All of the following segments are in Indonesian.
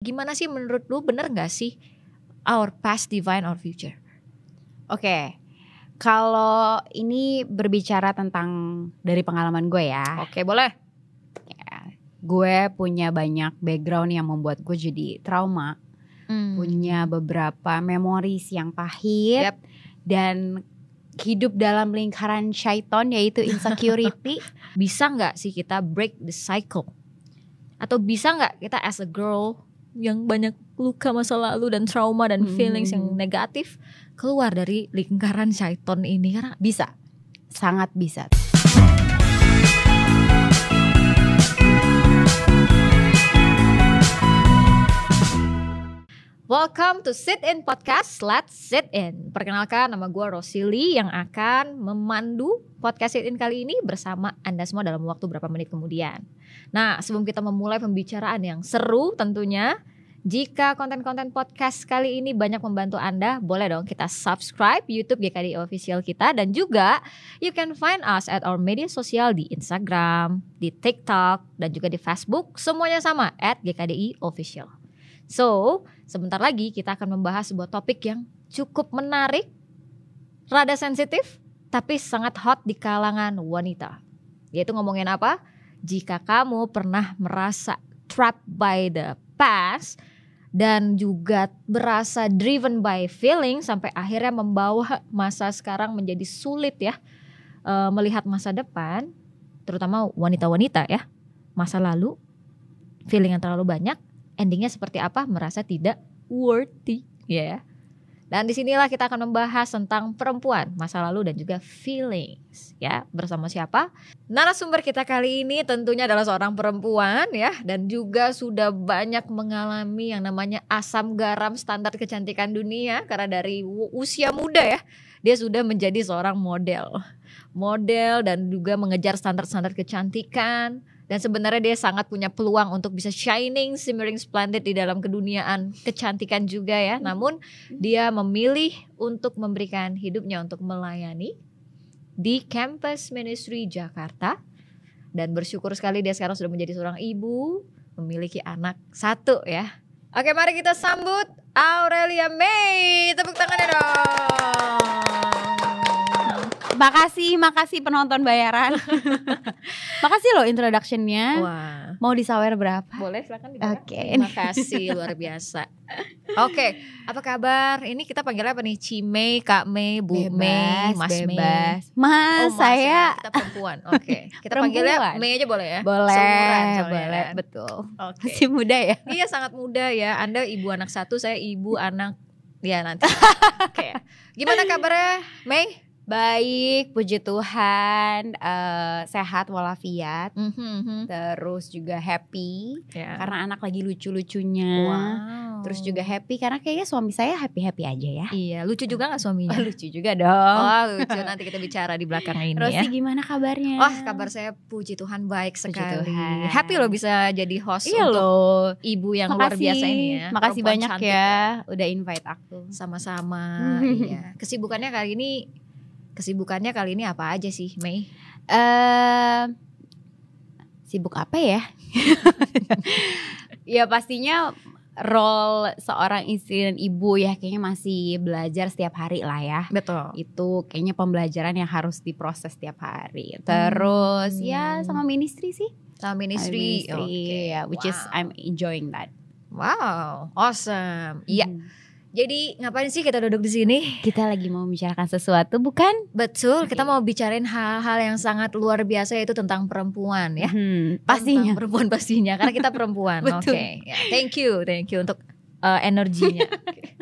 gimana sih menurut lu, bener gak sih our past define our future? Oke. Kalau ini berbicara tentang dari pengalaman gue ya. Oke, boleh. Ya, gue punya banyak background yang membuat gue jadi trauma. Punya beberapa memories yang pahit. Dan hidup dalam lingkaran syaiton, yaitu insecurity. Bisa gak sih kita break the cycle? Atau bisa gak kita as a girl yang banyak luka masa lalu dan trauma dan feelings yang negatif keluar dari lingkaran syaiton ini? Karena bisa, sangat bisa. Welcome to Sit In Podcast, Let's Sit In. Perkenalkan, nama gue Rosili yang akan memandu podcast Sit In kali ini bersama Anda semua dalam waktu berapa menit kemudian. Nah, sebelum kita memulai pembicaraan yang seru tentunya, jika konten-konten podcast kali ini banyak membantu Anda, boleh dong kita subscribe YouTube GKDI Official kita. Dan juga you can find us at our media sosial di Instagram, di TikTok, dan juga di Facebook. Semuanya sama, at GKDI Official. So, sebentar lagi kita akan membahas sebuah topik yang cukup menarik, rada sensitif, tapi sangat hot di kalangan wanita. Yaitu ngomongin apa? Jika kamu pernah merasa trapped by the past dan juga berasa driven by feeling sampai akhirnya membawa masa sekarang menjadi sulit ya melihat masa depan, terutama wanita-wanita ya. Masa lalu, feeling yang terlalu banyak, endingnya seperti apa? Merasa tidak worthy, ya. Dan disinilah kita akan membahas tentang perempuan, masa lalu dan juga feelings, ya. Bersama siapa? Narasumber kita kali ini tentunya adalah seorang perempuan, ya, dan juga sudah banyak mengalami yang namanya asam garam standar kecantikan dunia karena dari usia muda ya, dia sudah menjadi seorang model dan juga mengejar standar-standar kecantikan. Dan sebenarnya dia sangat punya peluang untuk bisa shining, shimmering, splendid di dalam keduniaan kecantikan juga ya. Namun dia memilih untuk memberikan hidupnya untuk melayani di Campus Ministry Jakarta. Dan bersyukur sekali dia sekarang sudah menjadi seorang ibu, memiliki anak 1 ya. Oke, mari kita sambut Aurelia May. Tepuk tangannya dong. Makasih penonton bayaran. Makasih loh introductionnya. Wah. Mau disawer berapa? Boleh, silakan dibayar. Oke. Terima kasih, luar biasa. Oke, apa kabar? Ini kita panggilnya apa nih? Cimei, Kak Mei, Bu Mei, Mas Mei. Mas, saya kita perempuan. Oke. Kita panggilnya Mei aja boleh ya? Boleh, Seumuran soalnya boleh, kan? betul. Oke. Masih muda ya? Iya, sangat muda ya. Anda ibu anak 1, saya ibu anak ya nanti. Oke. Gimana kabarnya, Mei? Baik, puji Tuhan, sehat walafiat, terus juga happy karena anak lagi lucu-lucunya. Wow. Terus juga happy karena kayaknya suami saya happy-happy aja ya. Iya, lucu juga gak suaminya? Lucu juga dong. Oh, lucu, nanti kita bicara di belakang ini Rosi ya. gimana kabarnya? Wah, kabar saya puji Tuhan baik sekali. Tuhan. Happy loh bisa jadi host Iya untuk loh. ibu yang luar biasa ini ya. Makasih Perempuan banyak cantik ya udah invite aku. Sama-sama. Iya. Kesibukannya kali ini apa aja sih, Mei? Sibuk apa ya? Ya pastinya role seorang istri dan ibu ya kayaknya masih belajar setiap hari lah ya. Betul. Itu kayaknya pembelajaran yang harus diproses setiap hari. Terus ya sama ministry sih. Sama ministry. Okay. Ya, which is I'm enjoying that. Wow, awesome. Iya. Jadi ngapain sih kita duduk di sini? Kita lagi mau membicarakan sesuatu, bukan? Betul, kita mau bicarain hal-hal yang sangat luar biasa, yaitu tentang perempuan ya. Pastinya. Tentang perempuan pastinya, karena kita perempuan. Oke. Ya, thank you untuk energinya. Okay.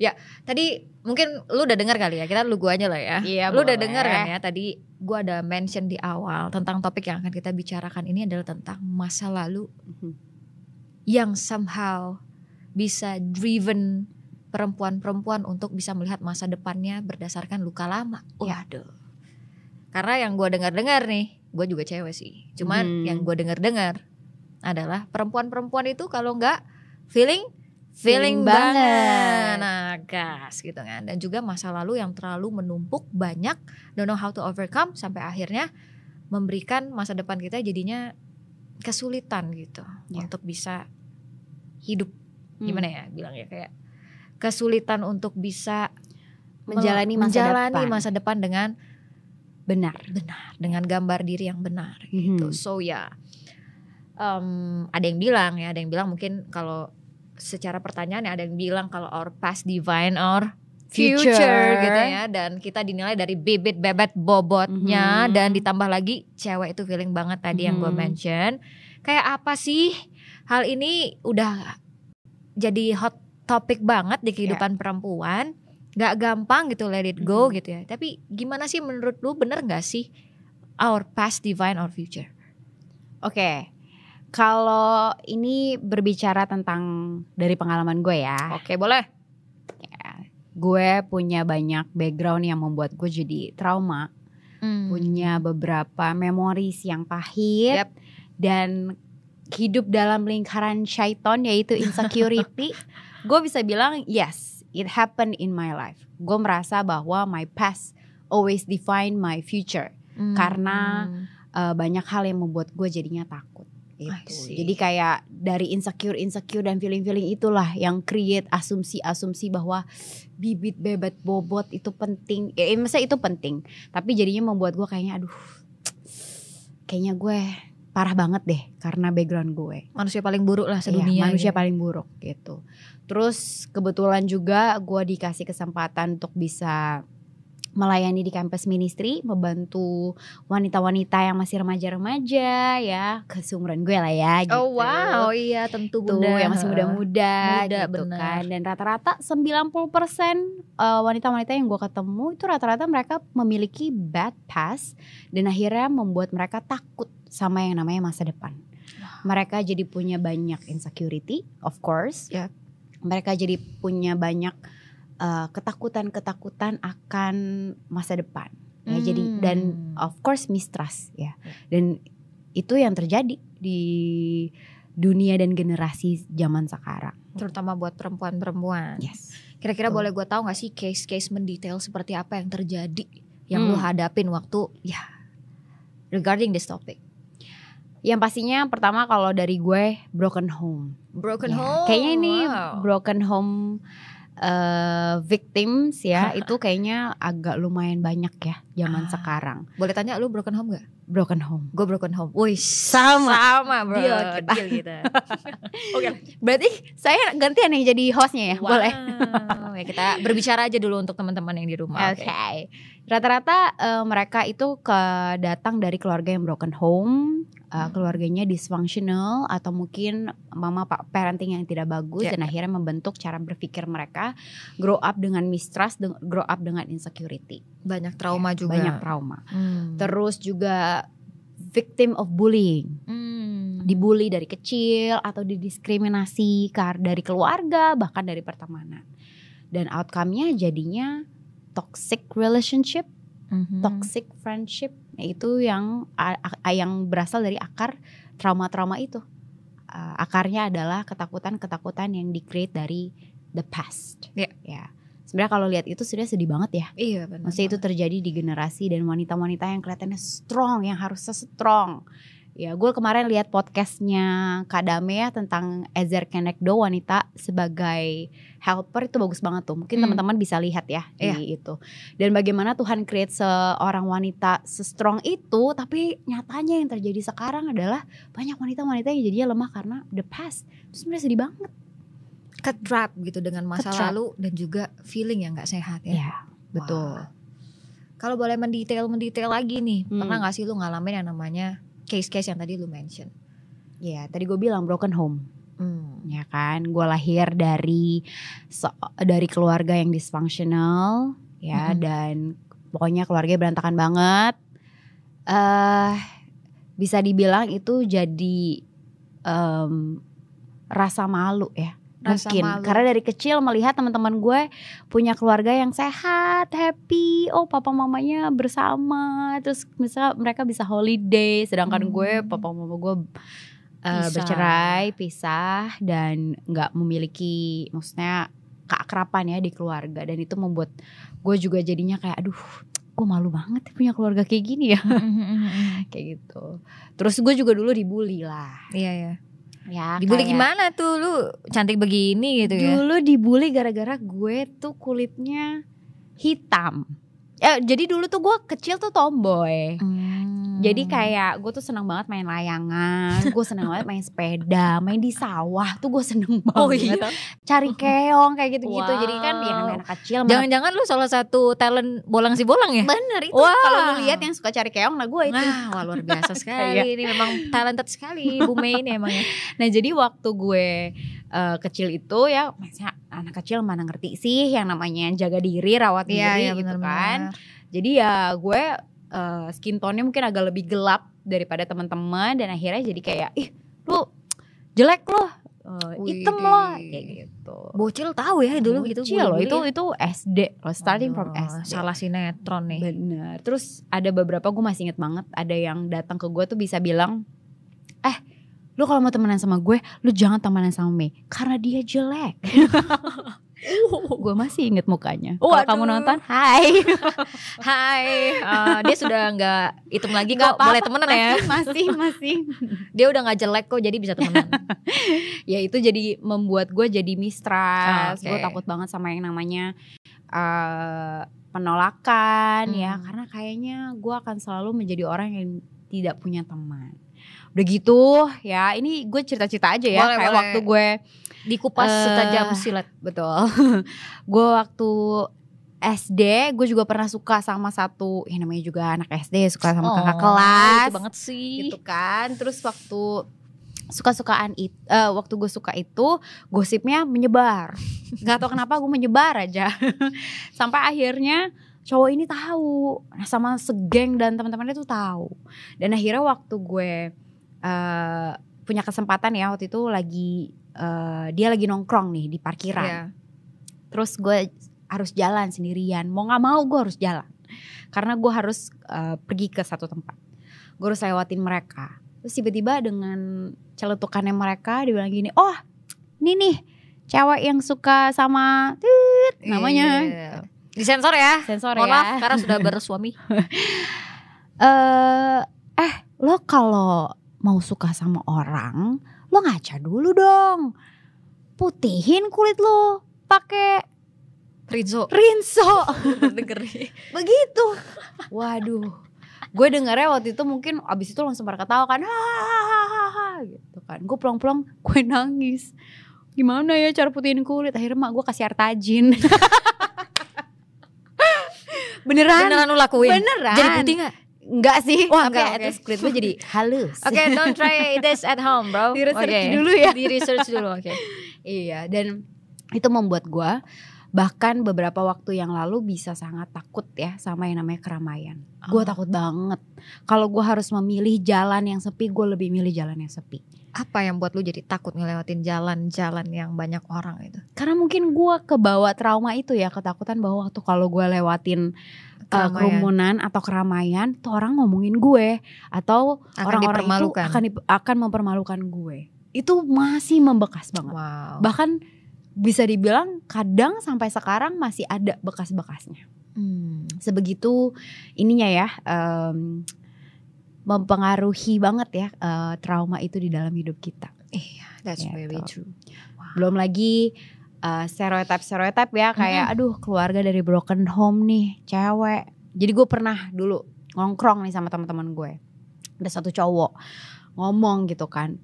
Ya, tadi mungkin lu udah dengar kali ya, kita gua aja lah ya. Iya, lu boleh. udah dengar kan ya, tadi gua ada mention di awal tentang topik yang akan kita bicarakan ini adalah tentang masa lalu yang somehow bisa driven perempuan-perempuan untuk bisa melihat masa depannya berdasarkan luka lama. Waduh. Karena yang gue dengar-dengar nih, gue juga cewek sih. Cuman yang gue dengar-dengar adalah perempuan-perempuan itu kalau nggak feeling banget. Nah, gas gitu kan. Dan juga masa lalu yang terlalu menumpuk banyak, don't know how to overcome sampai akhirnya memberikan masa depan kita jadinya kesulitan gitu untuk bisa hidup gimana ya bilangnya, kayak kesulitan untuk bisa menjalani masa depan dengan benar, dengan gambar diri yang benar gitu. So ya, ada yang bilang mungkin kalau secara pertanyaan ya, ada yang bilang kalau our past define our future gitu ya, dan kita dinilai dari bibit bebet bobotnya, dan ditambah lagi cewek itu feeling banget tadi yang gue mention. Kayak apa sih hal ini udah jadi hot topic banget di kehidupan perempuan, gak gampang gitu let it go gitu ya. Tapi gimana sih menurut lu, bener gak sih our past define our future? Oke. Kalau ini berbicara tentang dari pengalaman gue ya. Oke, boleh. Ya, gue punya banyak background yang membuat gue jadi trauma. Punya beberapa memories yang pahit. Dan hidup dalam lingkaran syaiton, yaitu insecurity. Gue bisa bilang yes, it happened in my life. Gue merasa bahwa my past always define my future. Karena banyak hal yang membuat gue jadinya takut. Jadi kayak dari insecure dan feeling itulah yang create asumsi bahwa bibit bebet bobot itu penting. Maksudnya itu penting, tapi jadinya membuat gue kayaknya kayaknya gue parah banget deh karena background gue. Manusia paling buruk lah sedunia. Manusia paling buruk gitu. Terus kebetulan juga gue dikasih kesempatan untuk bisa melayani di campus ministry, membantu wanita-wanita yang masih remaja-remaja ya, keseumuran gue lah ya gitu. Oh wow, iya tentu bunda. Yang masih muda-muda gitu bener. kan. Dan rata-rata 90% wanita-wanita yang gue ketemu itu rata-rata mereka memiliki bad past, dan akhirnya membuat mereka takut sama yang namanya masa depan. Mereka jadi punya banyak insecurity, of course. Mereka jadi punya banyak ketakutan akan masa depan ya. Jadi dan of course mistrust ya. Dan itu yang terjadi di dunia dan generasi zaman sekarang, terutama buat perempuan-perempuan. Kira-kira boleh gue tahu gak sih case-case mendetail seperti apa yang terjadi yang lu hadapin waktu regarding this topic? Yang pastinya pertama kalau dari gue broken home. Kayaknya ini broken home victims ya itu kayaknya agak lumayan banyak ya zaman sekarang. Boleh tanya lu broken home gak? Broken home. Gue broken home. Wih, sama bro. Deal kita. Oke. Berarti saya gantian yang jadi hostnya ya. Boleh. Ya, kita berbicara aja dulu untuk teman-teman yang di rumah. Oke. Rata-rata mereka itu datang dari keluarga yang broken home. Keluarganya dysfunctional atau mungkin mama pak parenting yang tidak bagus, dan akhirnya membentuk cara berpikir mereka, grow up dengan mistrust, grow up dengan insecurity, banyak trauma juga. Banyak trauma. Terus juga victim of bullying, dibully dari kecil atau didiskriminasi dari keluarga bahkan dari pertemanan, dan outcome-nya jadinya toxic relationship, toxic friendship. Itu yang berasal dari akar trauma-trauma itu. Akarnya adalah ketakutan yang di-create dari the past. Ya. Sebenarnya kalau lihat itu sudah sedih banget ya. Iya benar. Maksudnya itu terjadi di generasi dan wanita-wanita yang kelihatannya strong, yang harusnya strong. Ya, gue kemarin lihat podcastnya Kak Damea tentang Ezer Kenekdo, wanita sebagai helper, itu bagus banget tuh. Mungkin teman-teman bisa lihat ya di itu. Dan bagaimana Tuhan create seorang wanita se-strong itu, tapi nyatanya yang terjadi sekarang adalah banyak wanita-wanita yang jadinya lemah karena the past. Itu sebenarnya sedih banget. Ketrap gitu dengan masa lalu dan juga feeling yang gak sehat ya. Iya, betul. Kalau boleh mendetail lagi nih, pernah gak sih lu ngalamin yang namanya case-case yang tadi lu mention? Ya, tadi gue bilang broken home. Ya kan, gue lahir dari keluarga yang dysfunctional ya, dan pokoknya keluarga berantakan banget. Bisa dibilang itu jadi rasa malu ya. Mungkin karena dari kecil melihat teman-teman gue punya keluarga yang sehat, happy, papa mamanya bersama, terus misalnya mereka bisa holiday, sedangkan gue papa mama gue bercerai, pisah, dan nggak memiliki maksudnya keakraban ya di keluarga, dan itu membuat gue juga jadinya kayak aduh, gue malu banget punya keluarga kayak gini ya. Kayak gitu. Terus gue juga dulu dibully lah. Iya. Ya, dibully gimana tuh, lu cantik begini gitu ya? Dulu dibully gara-gara gue tuh kulitnya hitam. Jadi dulu tuh gue kecil tuh tomboy. Jadi kayak gue tuh seneng banget main layangan, gue seneng banget main sepeda, main di sawah tuh gue seneng banget. Cari keong kayak gitu-gitu. Jadi kan ya anak kecil. Jangan-jangan lu salah satu talent bolang si bolang ya? Bener itu. Kalau lu lihat yang suka cari keong, nah gue itu. Wah, luar biasa sekali. Ini memang talented sekali Bu Mei ini emangnya. Nah jadi waktu gue kecil itu ya, maksudnya anak kecil mana ngerti sih yang namanya jaga diri, rawat diri gitu kan. Jadi ya gue skin tone-nya mungkin agak lebih gelap daripada teman-teman, dan akhirnya jadi kayak ih lu jelek loh, hitam loh kayak gitu. Bocil tahu ya dulu gitu. Bocil loh itu SD loh, starting from SD. Salah sinetron nih. Bener. Terus ada beberapa, gue masih inget banget, ada yang datang ke gue tuh bisa bilang, lu kalau mau temenan sama gue, lu jangan temenan sama Mei karena dia jelek. Gue masih inget mukanya. Kalau kamu nonton, hai. Dia sudah nggak hitam lagi kok, boleh temenan ya. Masih. Dia udah nggak jelek kok, jadi bisa temenan. Ya itu jadi membuat gue jadi mistrust. Gue takut banget sama yang namanya penolakan ya, karena kayaknya gue akan selalu menjadi orang yang tidak punya teman. Udah gitu ya, ini gue cerita-cerita aja ya. Kayak waktu gue dikupas setajam silet. Betul. Gue waktu SD, gue juga pernah suka sama satu, yang namanya juga anak SD, suka sama kakak kelas. Itu banget sih. Gitu kan. Terus waktu waktu gue suka itu, gosipnya menyebar. Gak tau kenapa gue menyebar aja. Sampai akhirnya cowok ini tahu, sama segeng dan teman-temannya tuh tahu. Dan akhirnya waktu gue punya kesempatan ya, waktu itu dia lagi nongkrong nih di parkiran. Terus gue harus jalan sendirian, mau gak mau gue harus jalan, karena gue harus pergi ke satu tempat. Gue harus lewatin mereka. Terus tiba-tiba dengan celetukannya mereka, dia bilang gini, oh ini nih cewek yang suka sama namanya. Disensor ya. Sensor ya. Maaf karena sudah bersuami. Lo kalau mau suka sama orang, lo ngaca dulu dong. Putihin kulit lo pakai rinso. Dengerin. Begitu. Waduh. Gue dengarnya waktu itu mungkin abis itu langsung pada ketawa kan. Hahaha gitu kan. Gue pulang-pulang gue nangis. Gimana ya cara putihin kulit? Akhirnya mak gue kasih air tajin. Beneran lu lakuin? Beneran. Jadi putih gak? Enggak sih. Wah, tapi terus kulit gue jadi halus. Oke, don't try this at home bro. Di research dulu ya. Di research dulu, oke. Iya, dan itu membuat gue bahkan beberapa waktu yang lalu bisa sangat takut ya sama yang namanya keramaian. Gue takut banget. Kalau gue harus memilih jalan yang sepi, gue lebih milih jalan yang sepi. Apa yang buat lu jadi takut ngelewatin jalan-jalan yang banyak orang itu? Karena mungkin gue kebawa trauma itu ya, ketakutan bahwa waktu kalau gue lewatin kerumunan atau keramaian, tuh orang ngomongin gue atau orang-orang itu akan mempermalukan gue. Itu masih membekas banget. Wow. Bahkan bisa dibilang kadang sampai sekarang masih ada bekas-bekasnya. Sebegitu ininya ya, mempengaruhi banget ya trauma itu di dalam hidup kita. Iya, that's very true. Wow. Belum lagi stereotip ya, kayak aduh keluarga dari broken home nih, cewek. Jadi gue pernah dulu ngongkrong nih sama teman-teman gue. Ada satu cowok ngomong gitu kan.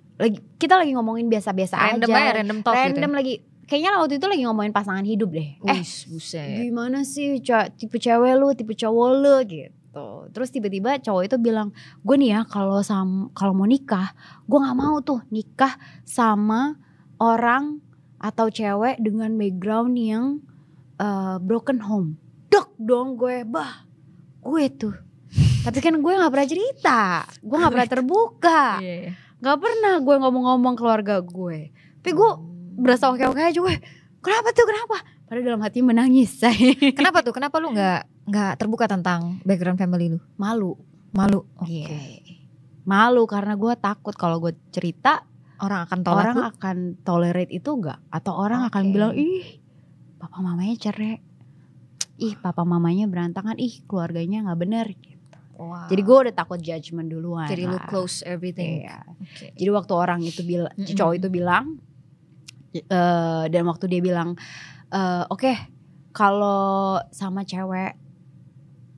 Kita lagi ngomongin biasa-biasa aja. Random talk gitu. Lagi. Kayaknya waktu itu lagi ngomongin pasangan hidup deh. Buset. Gimana sih tipe cewek lu, tipe cowok lu gitu. Terus tiba-tiba cowok itu bilang, gue nih ya kalau mau nikah, gue nggak mau tuh nikah sama orang atau cewek dengan background yang broken home. Dok dong gue, gue tuh. Tapi kan gue nggak pernah cerita, gue nggak pernah terbuka, nggak pernah gue ngomong-ngomong keluarga gue. Tapi gue berasa oke-oke aja gue. Kenapa? Padahal dalam hati menangis. Kenapa tuh? Kenapa lu nggak terbuka tentang background family lu? Malu. Okay. Malu karena gue takut kalau gue cerita orang akan tolerate itu enggak, atau orang akan bilang ih papa mamanya cerai, ih papa mamanya berantakan, ih keluarganya nggak benar gitu. Wow. Jadi gue udah takut judgment duluan. Jadi lu close everything. Okay. Jadi waktu orang itu bilang, cowok itu bilang, dan waktu dia bilang, oke, kalau sama cewek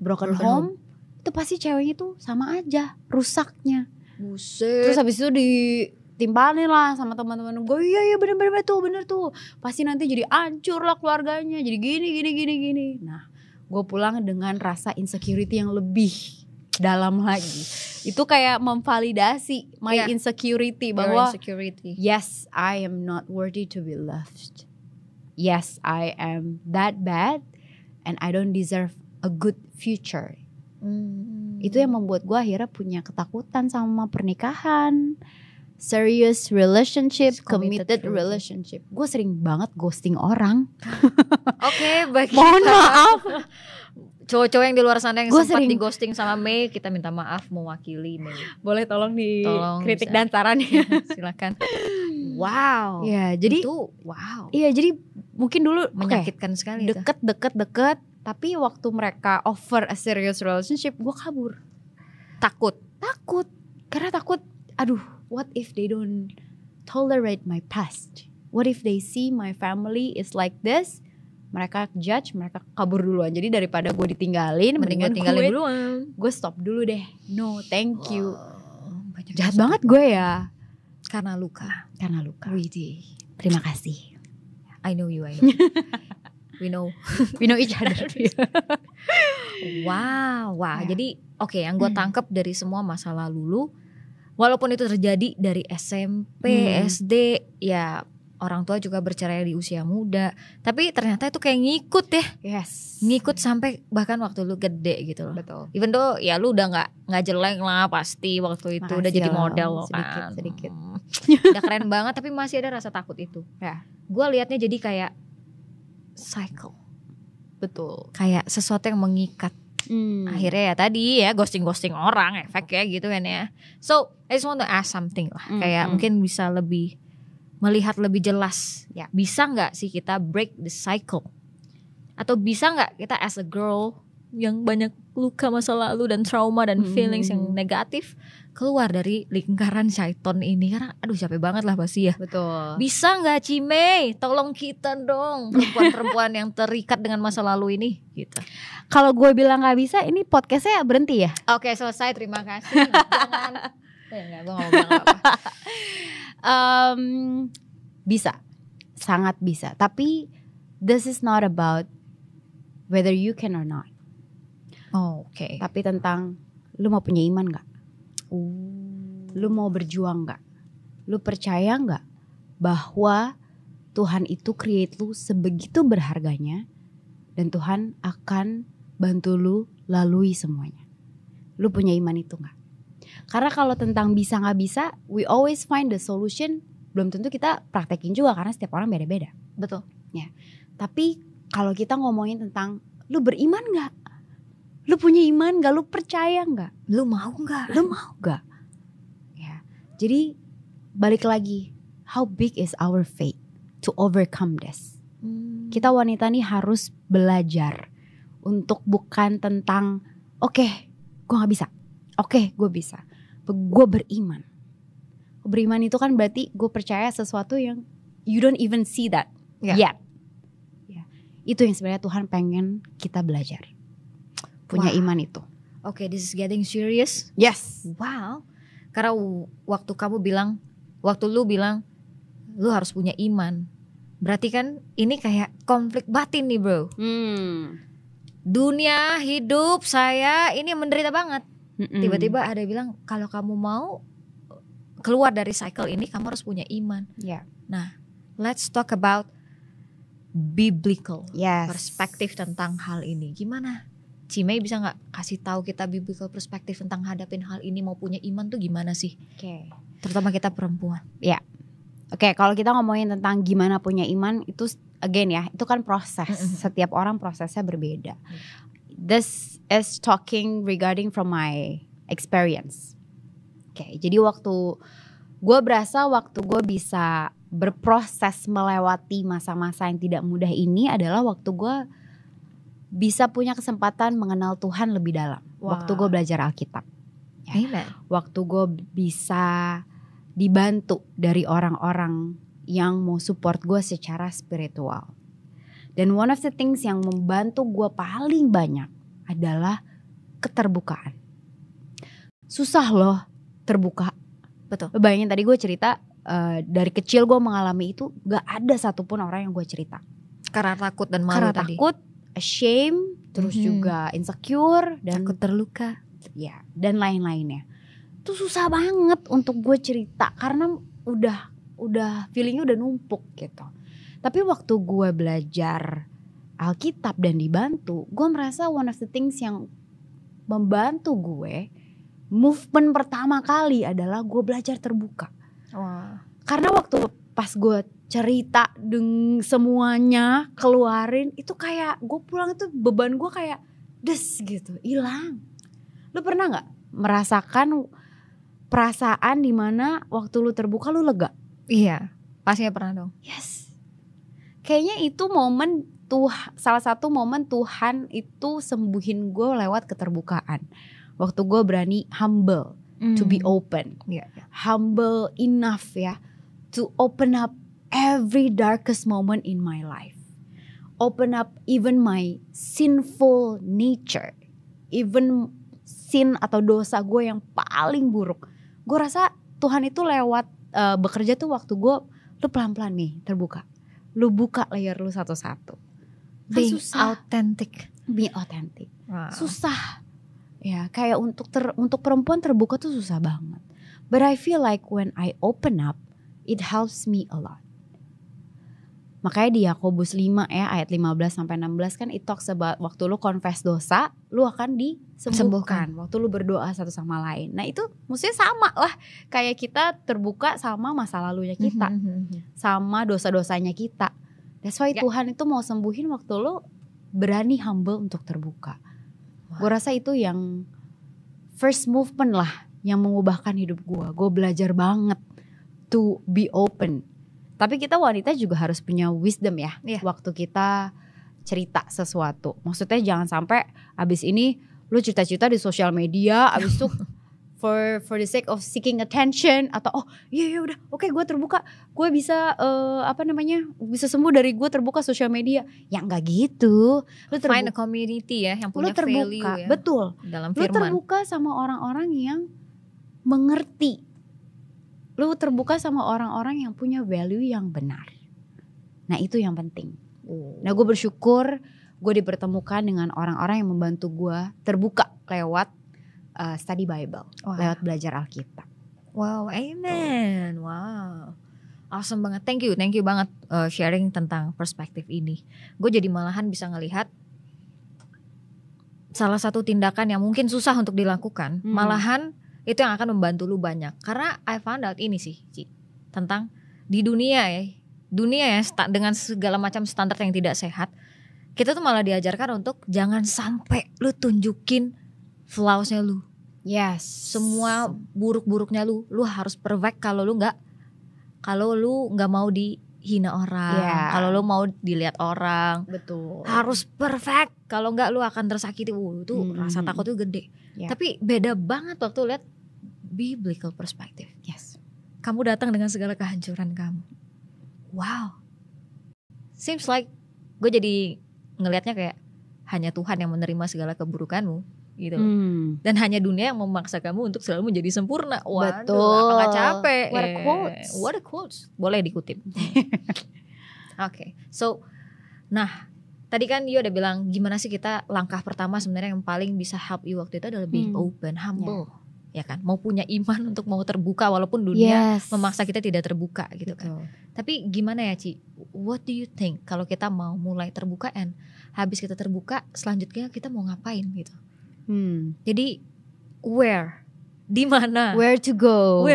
broken home, itu pasti ceweknya tuh sama aja rusaknya. Buset. Terus habis itu ditimpalin lah sama teman-teman gue, iya bener tuh, pasti nanti jadi hancur lah keluarganya, jadi gini. Nah, gue pulang dengan rasa insecurity yang lebih dalam lagi. Itu kayak memvalidasi my insecurity bahwa yes, I am not worthy to be loved. Yes, I am that bad and I don't deserve a good future. Itu yang membuat gue akhirnya punya ketakutan sama pernikahan, serious relationship, committed relationship. Gue sering banget ghosting orang. Oke, baik. Mohon maaf. Cowok-cowok yang di luar sana yang sempat di ghosting sama Mei, kita minta maaf mewakili Mei. Boleh tolong kritik dan saran. Silakan. Wow. Ya, jadi itu wow. Iya, jadi mungkin dulu menyakitkan sekali. Deket, tapi waktu mereka offer a serious relationship, gue kabur. Takut. Karena takut, aduh, what if they don't tolerate my past? What if they see my family is like this? Mereka judge, mereka kabur duluan. Jadi daripada gue ditinggalin, mendingan gue stop dulu deh. No, thank you. Jahat banget gue ya. Karena luka. Really. Terima kasih. I know. We know each other. Wow. Jadi yang gue tangkap dari semua masa lalu lu, walaupun itu terjadi dari SMP, SD, ya orang tua juga bercerai di usia muda, tapi ternyata itu kayak ngikut ya. Yes. Ngikut sampai bahkan waktu lu gede gitu loh. Betul. Even though ya lu udah nggak jelek lah pasti waktu itu. Makasih udah jadi model sedikit. Udah keren banget, tapi masih ada rasa takut itu. Ya. Gue liatnya jadi kayak cycle. Betul. Kayak sesuatu yang mengikat. Akhirnya ya tadi ya ghosting orang, efek ya gitu kan ya. So I just want to ask something lah. Kayak mungkin bisa lebih melihat lebih jelas ya, bisa nggak sih kita break the cycle, atau bisa nggak kita as a girl yang banyak luka masa lalu dan trauma dan feelings yang negatif keluar dari lingkaran syaiton ini, karena aduh capek banget lah pasti ya. Betul. Bisa nggak Cimei, tolong kita dong perempuan-perempuan yang terikat dengan masa lalu ini gitu. Kalau gue bilang nggak bisa, ini podcastnya berhenti ya? Oke, selesai, terima kasih. Jangan. Enggak, gue nggak mau bilang apa. Bisa, sangat bisa. Tapi this is not about whether you can or not. Oke. Tapi tentang lu mau punya iman gak? Lu mau berjuang gak? Lu percaya gak bahwa Tuhan itu create lu sebegitu berharganya, dan Tuhan akan bantu lu lalui semuanya. Lu punya iman itu gak? Karena kalau tentang bisa gak bisa, we always find the solution. Belum tentu kita praktekin juga, karena setiap orang beda-beda. Betul. Ya. Tapi kalau kita ngomongin tentang lu beriman gak? Lu punya iman gak? Lu percaya gak? Lu mau gak? Ya. Jadi balik lagi, how big is our faith to overcome this? Kita wanita nih harus belajar untuk bukan tentang oke, gue gak bisa, oke, gue bisa, gue beriman. Beriman itu kan berarti gue percaya sesuatu yang you don't even see that yet. Ya. Itu yang sebenarnya Tuhan pengen kita belajar, punya iman itu. Oke, this is getting serious. Yes. Wow. Karena waktu lu bilang lu harus punya iman, berarti kan ini kayak konflik batin nih bro. Dunia hidup saya ini menderita banget. Tiba-tiba ada yang bilang kalau kamu mau keluar dari cycle ini, kamu harus punya iman. Yeah. Nah, let's talk about biblical perspektif tentang hal ini. Gimana? Cimei bisa nggak kasih tahu kita biblical perspektif tentang hadapin hal ini, mau punya iman tuh gimana sih? Oke. Terutama kita perempuan. Ya. Oke, kalau kita ngomongin tentang gimana punya iman, itu again ya, itu kan proses. Setiap orang prosesnya berbeda. This is talking regarding from my experience. Oke, jadi waktu gue bisa berproses melewati masa-masa yang tidak mudah ini adalah waktu gue bisa punya kesempatan mengenal Tuhan lebih dalam. Waktu gue belajar Alkitab. Ya. Amen. Waktu gue bisa dibantu dari orang-orang yang mau support gue secara spiritual. Dan one of the things yang membantu gue paling banyak adalah keterbukaan. Susah loh terbuka. Betul. Bayangin tadi gue cerita dari kecil gue mengalami itu, gak ada satupun orang yang gue cerita. Karena takut dan malu tadi. Takut, ashamed, terus juga insecure dan takut terluka. Ya, dan lain-lainnya. Itu susah banget untuk gue cerita karena udah feelingnya udah numpuk gitu. Tapi waktu gue belajar Alkitab dan dibantu, gue merasa one of the things yang membantu gue, movement pertama kali adalah gue belajar terbuka. Wah. Karena waktu pas gue cerita semuanya keluarin, itu kayak gue pulang itu beban gue kayak des gitu, hilang. Lu pernah gak merasakan perasaan dimana waktu lu terbuka lu lega? Iya, pastinya pernah dong. Yes. Kayaknya itu momen salah satu momen Tuhan itu sembuhin gue lewat keterbukaan. Waktu gue berani humble to be open. Humble enough ya to open up every darkest moment in my life. Open up even my sinful nature. Even sin atau dosa gue yang paling buruk. Gue rasa Tuhan itu lewat bekerja tuh waktu gue, lu pelan-pelan nih terbuka. Lu buka layer lu satu-satu. Being authentic. Being authentic. Wow. Susah. Ya, kayak untuk perempuan terbuka tuh susah banget. But I feel like when I open up, it helps me a lot. Makanya di Yakobus 5 ya ayat 15 sampai 16 kan it talks about waktu lu confess dosa, lu akan disembuhkan. Waktu lu berdoa satu sama lain. Nah, itu maksudnya sama lah kayak kita terbuka sama masa lalunya kita, sama dosa-dosanya kita. That's why Tuhan itu mau sembuhin waktu lu berani humble untuk terbuka. Gue rasa itu yang first movement lah yang mengubahkan hidup gue. Gue belajar banget to be open. Tapi kita wanita juga harus punya wisdom ya. Waktu kita cerita sesuatu. Maksudnya jangan sampai abis ini lu cerita-cerita di sosial media, abis itu for the sake of seeking attention atau iya udah oke, gue terbuka, gue bisa bisa sembuh dari gue terbuka sosial media. Ya nggak gitu. Lu find a community ya yang punya value ya. Betul. Dalam firman. Lu terbuka sama orang-orang yang mengerti. Lu terbuka sama orang-orang yang punya value yang benar. Nah, itu yang penting. Nah, gue bersyukur gue dipertemukan dengan orang-orang yang membantu gue terbuka lewat study Bible, lewat belajar Alkitab. Wow, amen. Wow, awesome banget. Thank you banget sharing tentang perspektif ini. Gue jadi malahan bisa ngelihat salah satu tindakan yang mungkin susah untuk dilakukan, malahan itu yang akan membantu lu banyak. Karena I found out ini sih, Ci, tentang di dunia ya dengan segala macam standar yang tidak sehat, kita tuh malah diajarkan untuk jangan sampai lu tunjukin flaws-nya lu. Yes. Semua buruk-buruknya lu harus perfect kalau lu nggak mau dihina orang, kalau lu mau dilihat orang. Betul. Harus perfect, kalau nggak lu akan tersakiti. Itu rasa takut tuh gede. Tapi beda banget waktu lihat biblical perspective. Yes. Kamu datang dengan segala kehancuran kamu. Wow. Seems like gue jadi ngelihatnya kayak hanya Tuhan yang menerima segala keburukanmu gitu. Dan hanya dunia yang memaksa kamu untuk selalu menjadi sempurna. Waduh, betul. Apa gak capek? What a quotes. Boleh dikutip. Oke. So, nah, tadi kan you udah bilang gimana sih kita langkah pertama sebenarnya yang paling bisa help you waktu itu adalah being open, humble. Ya kan? Mau punya iman untuk mau terbuka walaupun dunia memaksa kita tidak terbuka gitu kan. Tapi gimana ya, Ci? What do you think kalau kita mau mulai terbuka habis kita terbuka selanjutnya kita mau ngapain gitu? Jadi di mana? Where to go?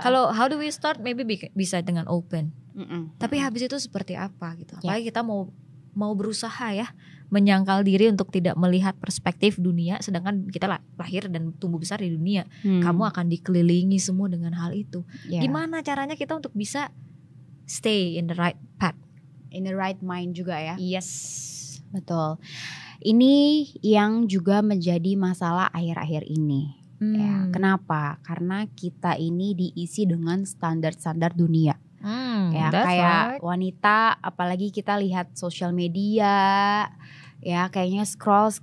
Kalau how do we start? Maybe bisa dengan open. Tapi habis itu seperti apa gitu? Apalagi kita mau berusaha ya menyangkal diri untuk tidak melihat perspektif dunia, sedangkan kita lahir dan tumbuh besar di dunia. Kamu akan dikelilingi semua dengan hal itu. Gimana caranya kita untuk bisa stay in the right path, in the right mind juga ya? Yes, betul. Ini yang juga menjadi masalah akhir-akhir ini. Ya, kenapa? Karena kita ini diisi dengan standar-standar dunia. Ya, kayak wanita, apalagi kita lihat sosial media, ya kayaknya scroll,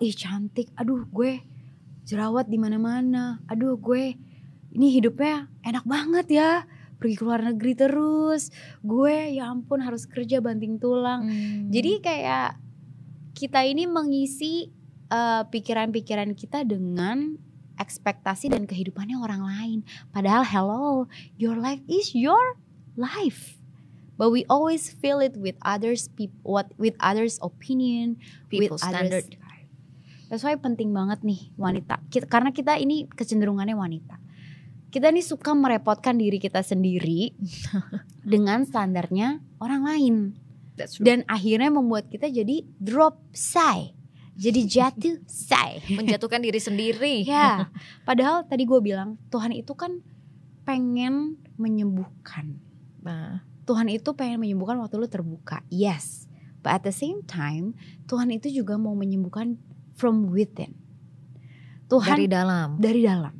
ih cantik, aduh gue jerawat di mana-mana, aduh gue ini hidupnya enak banget ya, pergi ke luar negeri terus, gue ya ampun harus kerja banting tulang. Jadi kayak kita ini mengisi pikiran-pikiran kita dengan ekspektasi dan kehidupannya orang lain. Padahal hello, your life is your life, but we always fill it with others with others opinion, People with standard. others. That's why penting banget nih wanita, karena kita ini kecenderungannya wanita. Kita nih suka merepotkan diri kita sendiri dengan standarnya orang lain. Dan akhirnya membuat kita jadi drop say, jadi jatuh say, menjatuhkan diri sendiri. Ya, padahal tadi gue bilang Tuhan itu kan pengen menyembuhkan. Nah, Tuhan itu pengen menyembuhkan waktu lu terbuka. Yes, but at the same time Tuhan itu juga mau menyembuhkan from within. Tuhan dari dalam.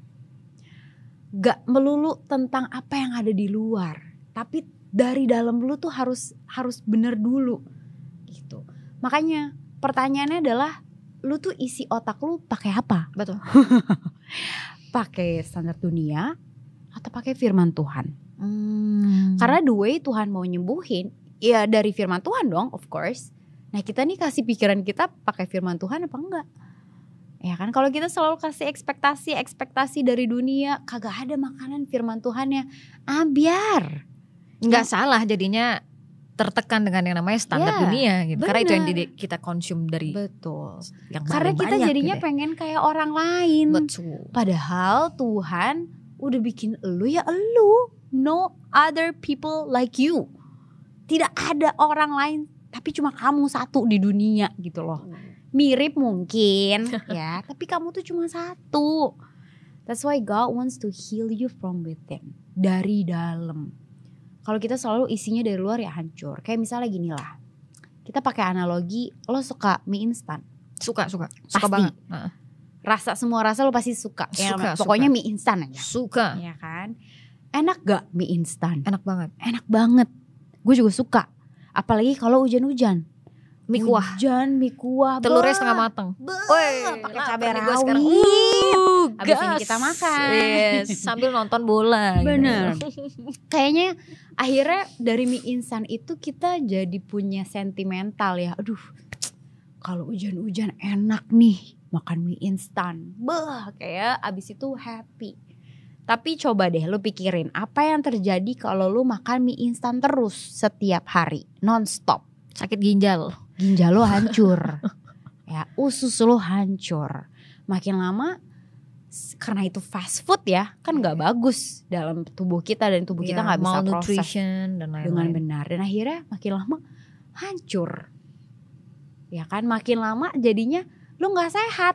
Gak melulu tentang apa yang ada di luar, tapi dari dalam lu tuh harus bener dulu gitu. Makanya pertanyaannya adalah lu tuh isi otak lu pakai apa? Betul. Pakai standar dunia atau pakai firman Tuhan? Karena the way Tuhan mau nyembuhin ya dari firman Tuhan dong, of course. Nah kita nih kasih pikiran kita pakai firman Tuhan apa enggak? Ya kan, kalau kita selalu kasih ekspektasi dari dunia, kagak ada makanan firman Tuhannya, biar nggak salah jadinya tertekan dengan yang namanya standar dunia gitu. Bener. Karena itu yang kita konsum dari yang karena kita jadinya gitu. Pengen kayak orang lain. Betul. Padahal Tuhan udah bikin elu ya elu. No other people like you. Tidak ada orang lain, tapi cuma kamu satu di dunia gitu loh. Mirip mungkin ya, tapi kamu tuh cuma satu. That's why God wants to heal you from within, dari dalam. Kalau kita selalu isinya dari luar ya hancur. Kayak misalnya gini lah, kita pakai analogi, lo suka mie instan? Suka Pasti. banget. Semua rasa lo pasti suka. Pokoknya mie instan aja. Suka. Ya kan? Enak gak mie instan? Enak banget. Enak banget. Gue juga suka. Apalagi kalau hujan-hujan. Mie kuah. Mie kuah. Telurnya setengah mateng. Pakai cabai rawit. Habis ini kita makan. Yes, sambil nonton bola. Bener. Gitu. Kayaknya akhirnya dari mie instan itu kita jadi punya sentimental ya. Aduh, kalau hujan-hujan enak nih makan mie instan. Kayak abis itu happy. Tapi coba deh lu pikirin apa yang terjadi kalau lu makan mie instan terus setiap hari, non-stop. Sakit ginjal. Ginjal lu hancur. Ya, usus lu hancur. Makin lama karena itu fast food ya, kan gak bagus dalam tubuh kita dan tubuh kita gak bisa proses dan lain-lain dengan benar. Dan akhirnya makin lama hancur. Ya kan, makin lama jadinya lu gak sehat.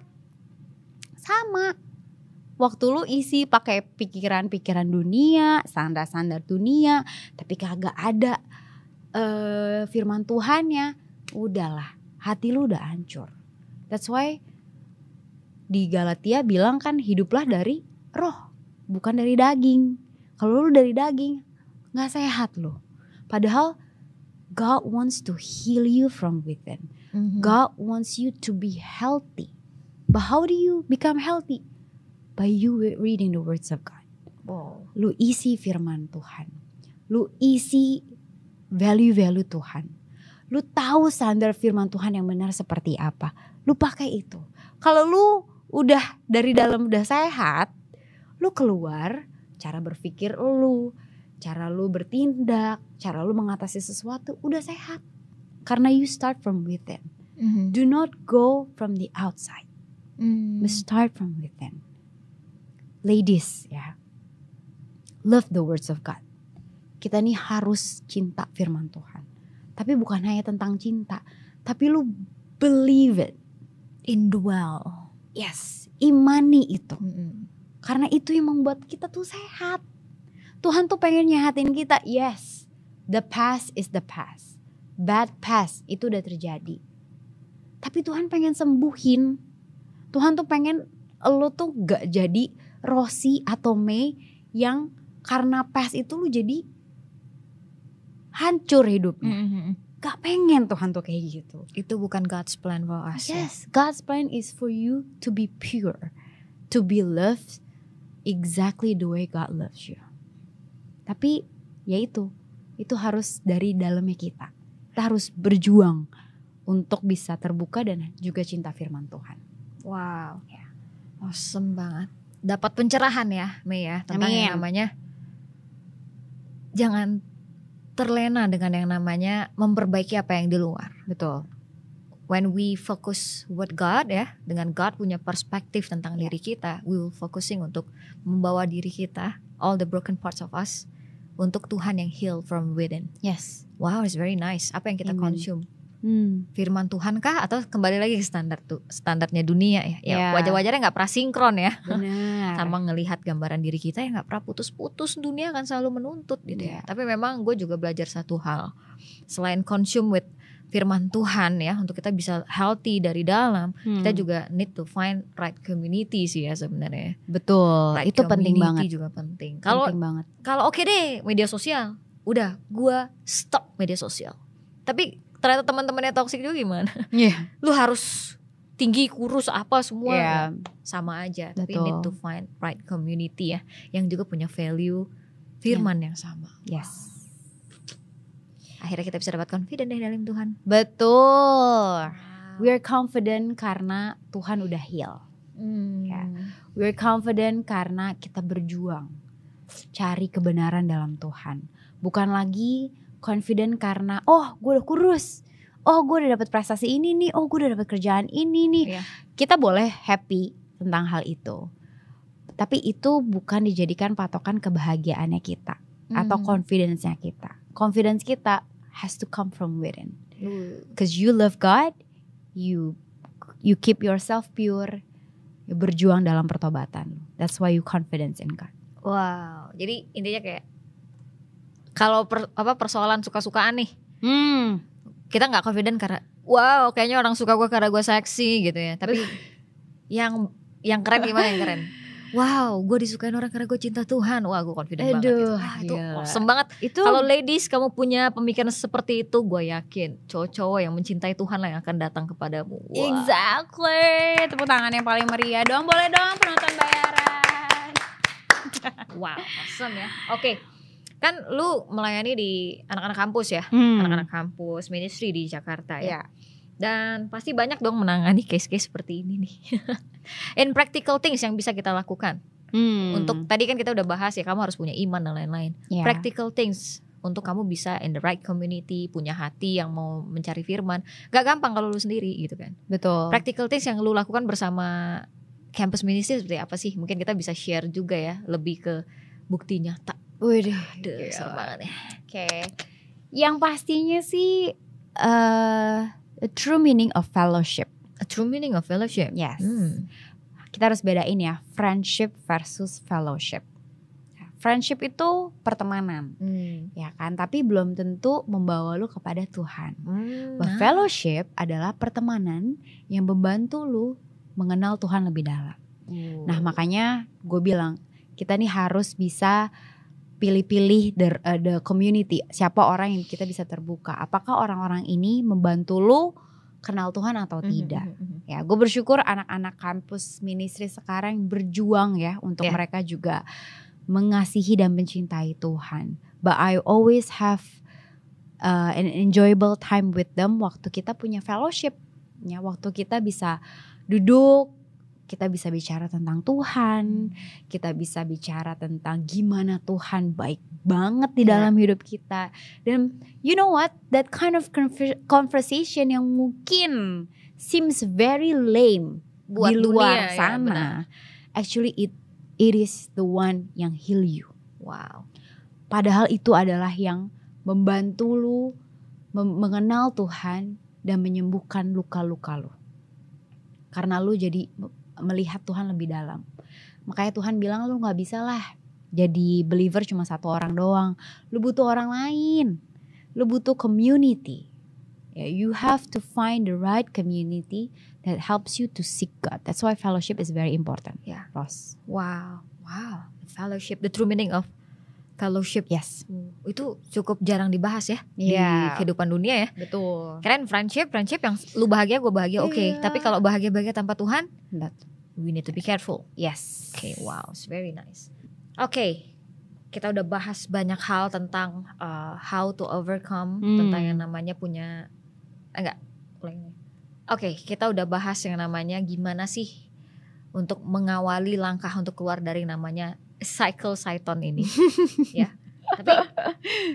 Sama. Waktu lu isi pakai pikiran-pikiran dunia, standar-standar dunia, tapi kagak ada firman Tuhannya, udahlah, hati lu udah hancur. That's why di Galatia bilang kan hiduplah dari roh, bukan dari daging. Kalau lu dari daging, gak sehat lu. Padahal God wants to heal you from within. God wants you to be healthy. But how do you become healthy? By you reading the words of God. Wow. Lu isi firman Tuhan. Lu isi value-value Tuhan. Lu tahu standar firman Tuhan yang benar seperti apa. Lu pakai itu. Kalau lu udah dari dalam udah sehat, lu keluar cara berpikir lu, cara lu bertindak, cara lu mengatasi sesuatu udah sehat. Karena you start from within. Do not go from the outside. But start from within. Ladies ya, love the words of God. Kita nih harus cinta firman Tuhan. Tapi bukan hanya tentang cinta, tapi lu believe it, indwell. Yes, imani itu. Karena itu yang membuat kita tuh sehat. Tuhan tuh pengen nyehatin kita. Yes, the past is the past. Bad past itu udah terjadi. Tapi Tuhan pengen sembuhin. Tuhan tuh pengen lo tuh gak jadi Rosi atau Mei yang karena past itu lo jadi hancur hidupnya. Gak pengen Tuhan tuh kayak gitu. Itu bukan God's plan for us. Yes, God's plan is for you to be pure, to be loved exactly the way God loves you. Tapi ya itu harus dari dalamnya kita. Kita harus berjuang untuk bisa terbuka dan juga cinta firman Tuhan. Wow, awesome banget. Dapat pencerahan ya, Mei ya, tentang yang namanya jangan terlena dengan yang namanya memperbaiki apa yang di luar. Betul. When we focus with God ya, dengan God punya perspektif tentang diri kita, we will focusing untuk membawa diri kita, all the broken parts of us, untuk Tuhan yang heal from within. Yes. Wow, it's very nice. Apa yang kita consume? Firman Tuhan kah atau kembali lagi ke standarnya dunia ya? Ya wajah-wajahnya nggak pernah sinkron ya. Benar. Sama ngelihat gambaran diri kita yang nggak pernah putus-putus, dunia kan selalu menuntut gitu ya. Tapi memang gue juga belajar satu hal, selain consume with firman Tuhan ya, untuk kita bisa healthy dari dalam, kita juga need to find right community sih ya sebenarnya. Betul. Right, itu penting banget. Juga penting. Kalau oke deh media sosial, udah gue stop media sosial. Tapi ternyata teman-temannya toksik juga gimana? Lu harus tinggi, kurus, apa semua sama aja. Tapi need to find right community ya, yang juga punya value firman yang sama. Yes. Akhirnya kita bisa dapat confident dari dalam Tuhan. Betul. We are confident karena Tuhan udah heal. We are confident karena kita berjuang cari kebenaran dalam Tuhan. Bukan lagi confident karena gue udah kurus, gue udah dapat prestasi ini nih, gue udah dapat kerjaan ini nih. Kita boleh happy tentang hal itu, tapi itu bukan dijadikan patokan kebahagiaannya kita atau confidence-nya kita. Confidence kita has to come from within, because you love God, you keep yourself pure, you berjuang dalam pertobatan. That's why you confidence in God. Wow, jadi intinya kayak kalau persoalan suka-sukaan nih, kita nggak confident karena wow kayaknya orang suka gue karena gue seksi gitu ya. Tapi yang keren gimana yang keren? Wow, gue disukain orang karena gue cinta Tuhan. Wah, gue confident banget gitu. Itu awesome banget. Kalau ladies kamu punya pemikiran seperti itu, gue yakin cowok-cowok yang mencintai Tuhan lah yang akan datang kepadamu. Wow. Exactly. Tepuk tangan yang paling meriah dong. Boleh dong penonton bayaran. Wow, awesome ya. Oke. Kan lu melayani di anak-anak kampus ya, anak-anak kampus ministry di Jakarta ya. Dan pasti banyak dong menangani case-case seperti ini nih. And practical things yang bisa kita lakukan. Untuk tadi kan kita udah bahas ya, kamu harus punya iman dan lain-lain. Practical things untuk kamu bisa in the right community, punya hati yang mau mencari firman. Gak gampang kalau lu sendiri gitu kan. Betul. Practical things yang lu lakukan bersama campus ministry seperti apa sih? Mungkin kita bisa share juga ya, lebih ke bukti nyata. Waduh, seru banget ya. Oke. Yang pastinya sih a true meaning of fellowship. A true meaning of fellowship. Yes. Kita harus bedain ya, friendship versus fellowship. Friendship itu pertemanan, ya kan? Tapi belum tentu membawa lu kepada Tuhan. But fellowship adalah pertemanan yang membantu lu mengenal Tuhan lebih dalam. Nah makanya gue bilang kita nih harus bisa pilih-pilih the community. Siapa orang yang kita bisa terbuka. Apakah orang-orang ini membantu lu kenal Tuhan atau tidak. Ya, gue bersyukur anak-anak kampus ministry sekarang berjuang ya untuk mereka juga mengasihi dan mencintai Tuhan. But I always have an enjoyable time with them waktu kita punya fellowship. Ya, waktu kita bisa duduk, kita bisa bicara tentang Tuhan, kita bisa bicara tentang gimana Tuhan baik banget di dalam hidup kita. Dan you know what, that kind of conversation yang mungkin seems very lame buat di luar dunia, sana, actually it is the one yang heal you. Wow. Padahal itu adalah yang membantu lu mengenal Tuhan dan menyembuhkan luka-luka lu. Karena lu jadi melihat Tuhan lebih dalam. Makanya Tuhan bilang lu gak bisa lah jadi believer cuma satu orang doang. Lu butuh orang lain. Lu butuh community. You have to find the right community that helps you to seek God. That's why fellowship is very important. Yeah. Ross. Wow. Fellowship, the true meaning of fellowship. Yes. Itu cukup jarang dibahas ya di Yeah. kehidupan dunia ya. Betul. Keren, friendship yang lu bahagia gue bahagia, oke. Tapi kalau bahagia tanpa Tuhan, we need to be careful. Yes. Okay, wow, it's very nice. Okay, kita udah bahas banyak hal tentang how to overcome, tentang yang namanya punya Oke, kita udah bahas yang namanya gimana sih untuk mengawali langkah untuk keluar dari namanya cycle Satan ini. Ya. Tapi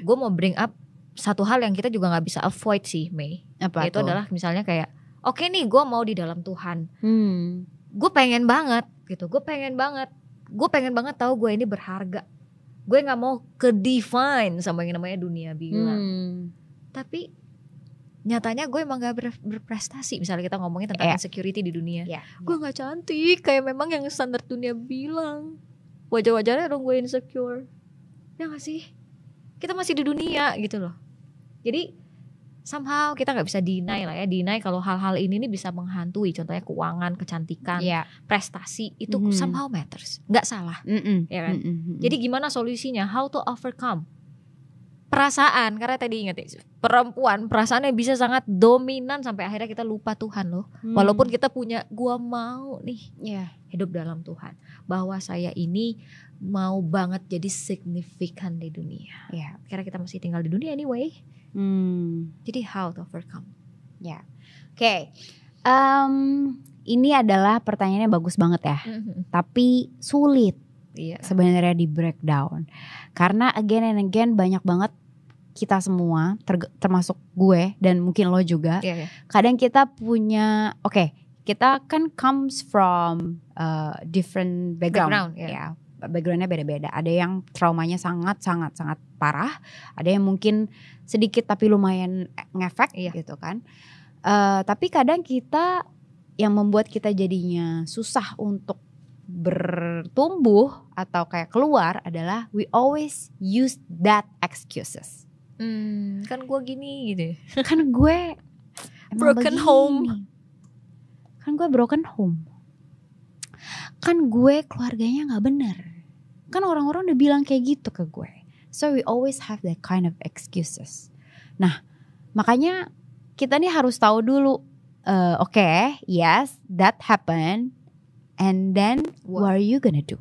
gue mau bring up satu hal yang kita juga nggak bisa avoid sih, Mei. Apa itu tuh? adalah misalnya kayak, oke nih gue mau di dalam Tuhan. Gue pengen banget gitu. Gue pengen banget tahu gue ini berharga. Gue nggak mau ke define sama yang namanya dunia bilang. Tapi nyatanya gue emang gak berprestasi. Misalnya kita ngomongin tentang insecurity di dunia. Gue gak cantik kayak memang yang standar dunia bilang. Wajar-wajarnya dong gue insecure. Ya gak sih? Kita masih di dunia gitu loh. Jadi somehow kita gak bisa deny lah ya. Deny kalau hal-hal ini nih bisa menghantui. Contohnya keuangan, kecantikan, prestasi. Itu somehow matters. Gak salah. Ya kan? Jadi gimana solusinya? How to overcome perasaan, karena tadi ingat ya, perempuan perasaannya bisa sangat dominan sampai akhirnya kita lupa Tuhan loh. Walaupun kita punya gua mau nih hidup dalam Tuhan, bahwa saya ini mau banget jadi signifikan di dunia. Karena kita masih tinggal di dunia anyway. Jadi how to overcome? Oke. Ini adalah pertanyaannya bagus banget ya. Tapi sulit. Sebenarnya di breakdown. Karena again and again banyak banget kita semua, termasuk gue dan mungkin lo juga. Kadang kita punya, kita kan comes from different background. Backgroundnya beda-beda. Ada yang traumanya sangat parah. Ada yang mungkin sedikit tapi lumayan ngefek gitu kan. Tapi kadang kita yang membuat kita jadinya susah untuk bertumbuh atau kayak keluar adalah we always use that excuses. Kan gue gini gitu. Kan gue broken begini. Home. Kan gue broken home. Kan gue keluarganya gak bener. Kan orang-orang udah bilang kayak gitu ke gue. So we always have that kind of excuses. Nah, makanya kita nih harus tahu dulu. Yes, that happened. And then what are you gonna do?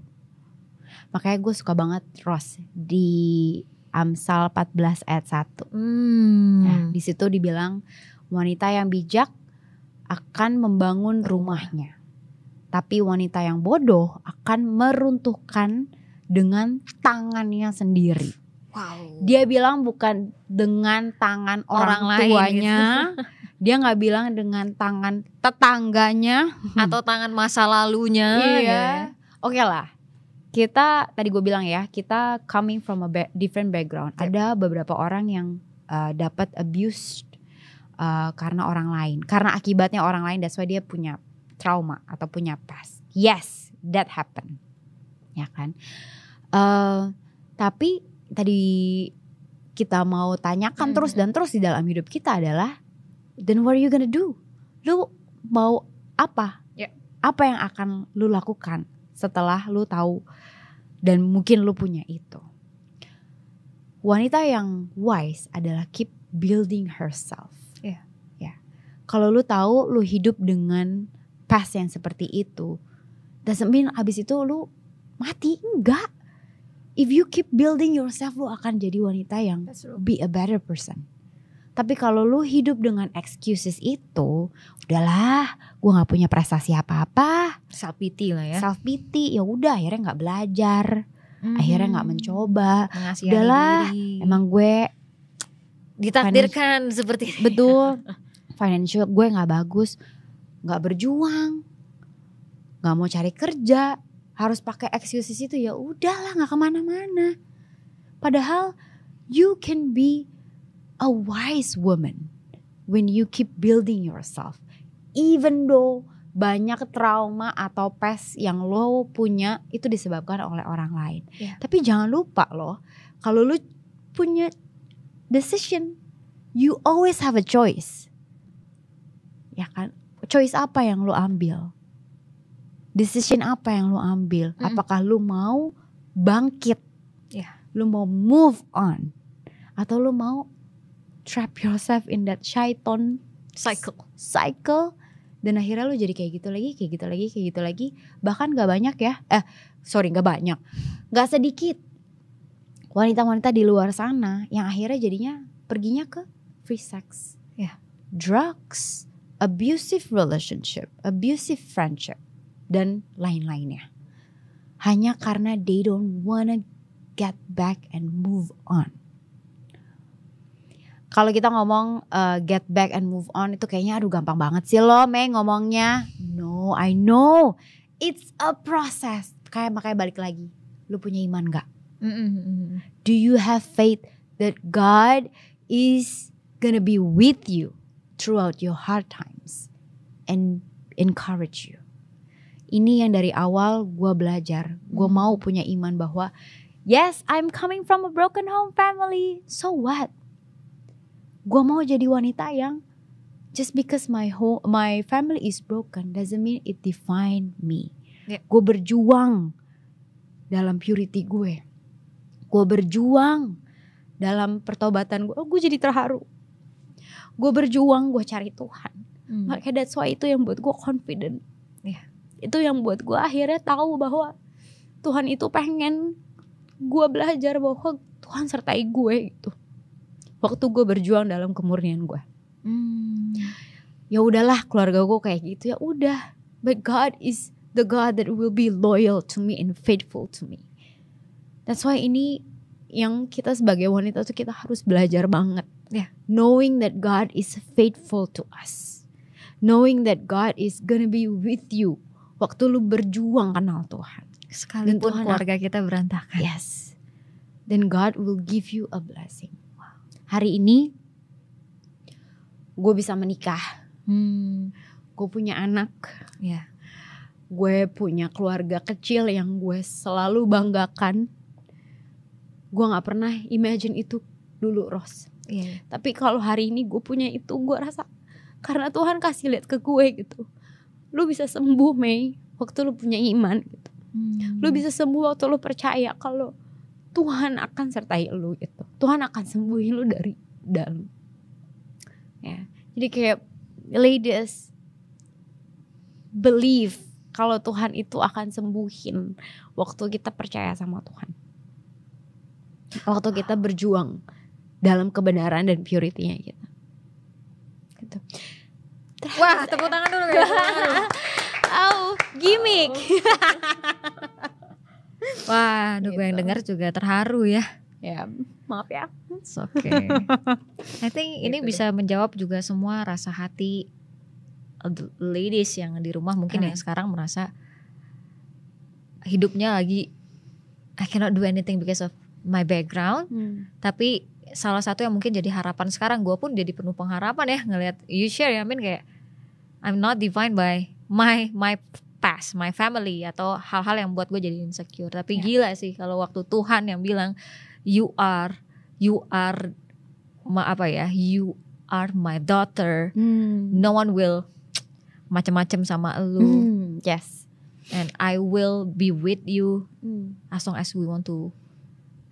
Makanya gue suka banget Ross di Amsal 14 ayat 1. Nah, di situ dibilang wanita yang bijak akan membangun rumahnya. Tapi wanita yang bodoh akan meruntuhkan dengan tangannya sendiri. Wow. Dia bilang bukan dengan tangan orang tuanya. Gitu. Dia gak bilang dengan tangan tetangganya atau tangan masa lalunya. Oke lah. Kita tadi gue bilang ya, kita coming from a different background. Ada beberapa orang yang dapat abused karena orang lain, karena akibatnya orang lain. That's why dia punya trauma atau punya past. Yes, that happen. Ya kan. Tapi tadi kita mau tanyakan terus dan terus di dalam hidup kita adalah, then what are you gonna do? Lu mau apa? Apa yang akan lu lakukan setelah lu tahu dan mungkin lu punya itu? Wanita yang wise adalah keep building herself. Kalau lu tahu lu hidup dengan past yang seperti itu, doesn't mean abis itu lu mati. Enggak. If you keep building yourself, lu akan jadi wanita yang be a better person. Tapi kalau lu hidup dengan excuses itu, udahlah, gue nggak punya prestasi apa-apa. Self pity lah ya. Self pity, ya udah akhirnya nggak belajar, akhirnya nggak mencoba. Mengasihani udahlah, diri. Emang gue ditakdirkan seperti ini. Betul. Financial gue nggak bagus, nggak berjuang, nggak mau cari kerja, harus pakai excuses itu. Ya udahlah, nggak kemana-mana. Padahal you can be a wise woman when you keep building yourself. Even though banyak trauma atau past yang lo punya itu disebabkan oleh orang lain. Tapi jangan lupa loh, kalau lo punya decision, you always have a choice. ya kan? Choice apa yang lu ambil? Decision apa yang lu ambil? Apakah lu mau bangkit? Lu mau move on? Atau lu mau trap yourself in that shaitan cycle? Dan akhirnya lu jadi kayak gitu lagi. Bahkan gak banyak ya. Gak sedikit wanita-wanita di luar sana yang akhirnya jadinya perginya ke free sex, drugs, abusive relationship, abusive friendship, dan lain-lainnya. Hanya karena they don't wanna get back and move on. Kalau kita ngomong get back and move on itu kayaknya aduh gampang banget sih lo Mei ngomongnya. No, I know. It's a process. Makanya balik lagi. Lu punya iman gak? Do you have faith that God is gonna be with you throughout your hard times and encourage you? Ini yang dari awal gue belajar. Gue mau punya iman bahwa yes, I'm coming from a broken home family. So what? Gue mau jadi wanita yang just because my family is broken doesn't mean it define me. Gue berjuang dalam purity gue. Gue berjuang dalam pertobatan gue. Gue jadi terharu. Gue berjuang, gue cari Tuhan. Makanya that's why itu yang buat gue confident. Itu yang buat gue akhirnya tahu bahwa Tuhan itu pengen gue belajar bahwa Tuhan sertai gue gitu. Waktu gue berjuang dalam kemurnian gue. Ya udahlah, keluarga gue kayak gitu, ya udah. But God is the God that will be loyal to me and faithful to me. That's why ini yang kita sebagai wanita tuh kita harus belajar banget. Knowing that God is faithful to us. Knowing that God is gonna be with you waktu lu berjuang kenal Tuhan. Sekalipun keluarga kita berantakan. Yes. Then God will give you a blessing. Hari ini gue bisa menikah. Gue punya anak. Gue punya keluarga kecil yang gue selalu banggakan. Gue gak pernah imagine itu dulu, Ros. Tapi kalau hari ini gue punya itu, gue rasa karena Tuhan kasih lihat ke gue gitu. Lu bisa sembuh, Mei, waktu lu punya iman gitu. Lu bisa sembuh waktu lu percaya kalau Tuhan akan sertai lu gitu. Tuhan akan sembuhin lu dari dalam. Jadi kayak ladies, believe kalau Tuhan itu akan sembuhin waktu kita percaya sama Tuhan. Waktu kita berjuang dalam kebenaran dan purity-nya kita. Gitu. Wah, tepuk tangan dulu guys. Gimmick. Wah, gue yang dengar juga terharu ya. Ya, maaf ya. It's okay. I think ini bisa menjawab juga semua rasa hati ladies yang di rumah mungkin yang sekarang merasa hidupnya lagi I cannot do anything because of my background. Tapi salah satu yang mungkin jadi harapan sekarang, gue pun jadi penuh pengharapan ya ngelihat you share ya, kayak I'm not defined by my past, my family atau hal-hal yang buat gue jadi insecure. Tapi gila sih kalau waktu Tuhan yang bilang you are my daughter. No one will macam-macam sama lu. Yes. And I will be with you as long as we want to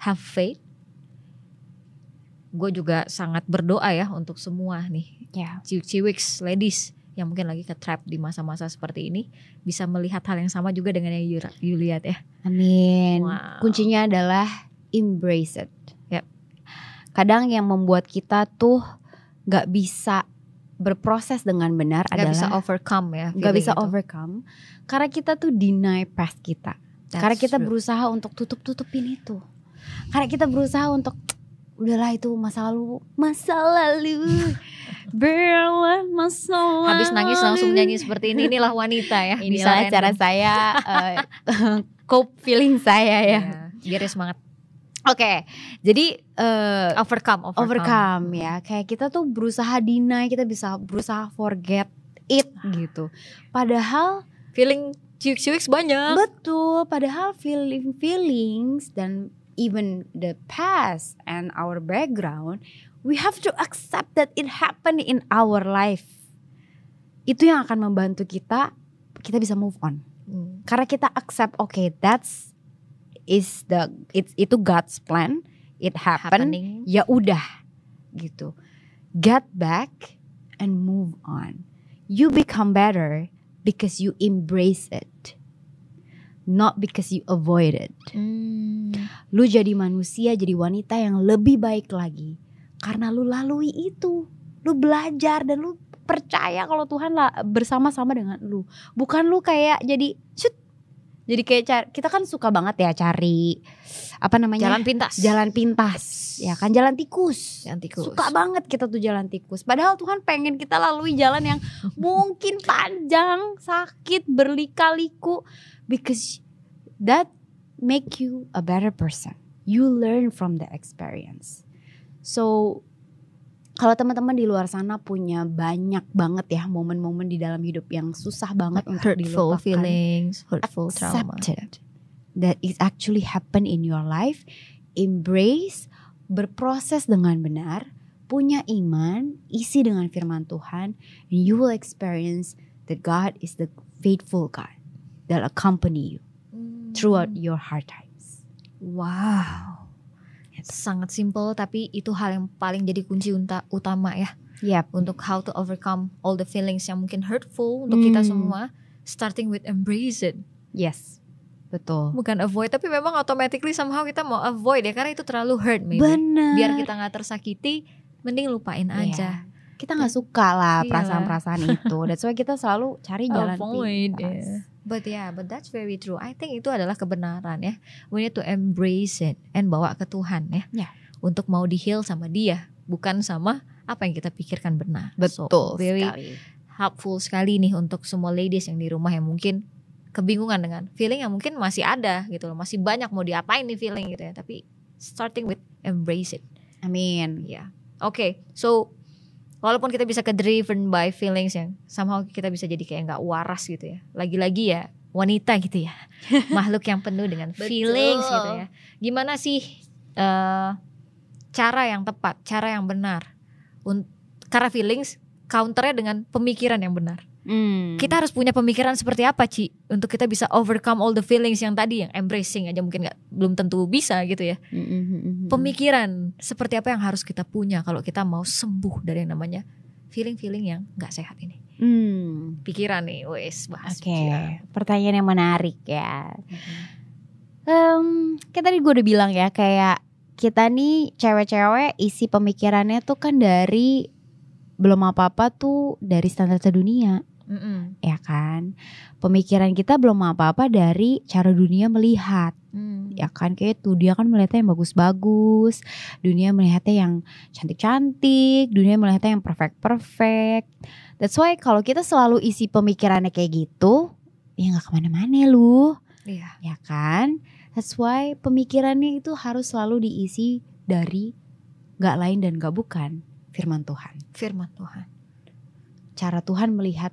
have faith. Gue juga sangat berdoa ya untuk semua nih ciwiks ladies yang mungkin lagi ke-trap di masa-masa seperti ini bisa melihat hal yang sama juga dengan yang you lihat ya. Amin. Kuncinya adalah embrace it. Kadang yang membuat kita tuh gak bisa berproses dengan benar adalah gak bisa overcome ya. Gak bisa overcome karena kita tuh deny past kita. Karena kita berusaha untuk tutupin itu. Karena kita berusaha untuk udahlah itu masa lalu. Biarlah masa lalu. Habis nangis langsung nyanyi seperti ini, inilah wanita ya. Inilah cara saya cope feeling saya ya. Biar semangat. Oke, jadi overcome ya. Kayak kita tuh berusaha deny, kita bisa berusaha forget it gitu. Padahal feeling ciwiks banyak. Betul, padahal feelings dan even the past and our background, we have to accept that it happened in our life. itu yang akan membantu kita bisa move on. Karena kita accept, okay, itu God's plan, it happened, ya udah gitu. Get back and move on. You become better because you embrace it, not because you avoid it. Lu jadi manusia, jadi wanita yang lebih baik lagi karena lu lalui itu. Lu belajar dan lu percaya kalau Tuhan bersama-sama dengan lu. Bukan lu kayak jadi kayak kita kan suka banget ya cari jalan pintas ya kan, jalan tikus. Suka banget kita tuh jalan tikus, padahal Tuhan pengen kita lalui jalan yang mungkin panjang, sakit, berlika-liku, because that make you a better person. You learn from the experience. So kalau teman-teman di luar sana punya banyak banget ya momen-momen di dalam hidup yang susah banget untuk dilupakan, hurtful feelings, hurtful trauma, that is actually happen in your life, embrace, berproses dengan benar, punya iman, isi dengan firman Tuhan, and you will experience that God is the faithful God that accompany you throughout your hard times. Wow. Sangat simple, tapi itu hal yang paling jadi kunci utama ya. Untuk how to overcome all the feelings yang mungkin hurtful untuk kita semua. Starting with embrace it. Yes, betul. Bukan avoid, tapi memang automatically somehow kita mau avoid ya, karena itu terlalu hurt maybe. Bener. Biar kita gak tersakiti, mending lupain aja. Kita gak suka lah perasaan-perasaan itu. That's why kita selalu cari jalan pintas. But that's very true. I think itu adalah kebenaran ya. We need to embrace it and bawa ke Tuhan ya. Untuk mau di-heal sama Dia, bukan sama apa yang kita pikirkan benar. Betul. So, very helpful sekali nih untuk semua ladies yang di rumah yang mungkin kebingungan dengan feeling yang mungkin masih ada gitu loh. Masih banyak mau diapain nih feeling gitu ya. Tapi starting with embrace it. Amin. Ya. Okay, so walaupun kita bisa ke-driven by feelings yang somehow kita bisa jadi kayak gak waras gitu ya. Lagi-lagi ya wanita gitu ya. Makhluk yang penuh dengan feelings gitu ya. Gimana sih cara yang tepat, cara yang benar. Karena feelings counternya dengan pemikiran yang benar. Kita harus punya pemikiran seperti apa Ci, untuk kita bisa overcome all the feelings yang tadi, yang embracing aja mungkin belum tentu bisa gitu ya. Pemikiran seperti apa yang harus kita punya kalau kita mau sembuh dari yang namanya feeling-feeling yang gak sehat ini. Pikiran nih, wes bahas. Pertanyaan yang menarik ya. Kayak tadi gue udah bilang ya, kayak kita nih cewek-cewek isi pemikirannya tuh kan dari belum apa-apa tuh dari standar dunia. Ya kan, pemikiran kita belum apa-apa dari cara dunia melihat. Ya kan, kayak tuh dia kan melihatnya yang bagus-bagus, dunia melihatnya yang cantik-cantik, dunia melihatnya yang perfect. That's why kalau kita selalu isi pemikirannya kayak gitu, ya nggak kemana-mana lu. Ya kan, that's why pemikirannya itu harus selalu diisi dari nggak lain dan nggak bukan firman Tuhan. Cara Tuhan melihat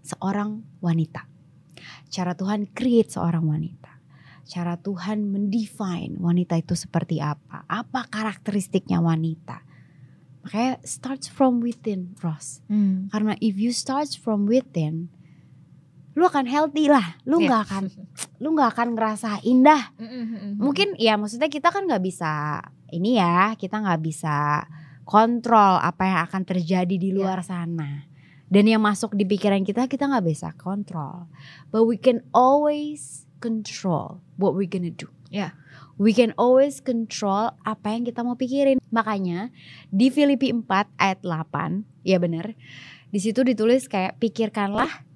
seorang wanita, cara Tuhan create seorang wanita, cara Tuhan mendefine wanita itu seperti apa karakteristiknya wanita. Makanya starts from within, Ros. Karena if you start from within, lu akan healthy lah, lu nggak akan ngerasa indah. Mungkin ya maksudnya kita kan nggak bisa ini ya, kita nggak bisa kontrol apa yang akan terjadi di luar sana. Dan yang masuk di pikiran kita gak bisa kontrol. But we can always control what we're gonna do. We can always control apa yang kita mau pikirin. Makanya di Filipi 4 ayat 8, ya benar. Di situ ditulis kayak pikirkanlah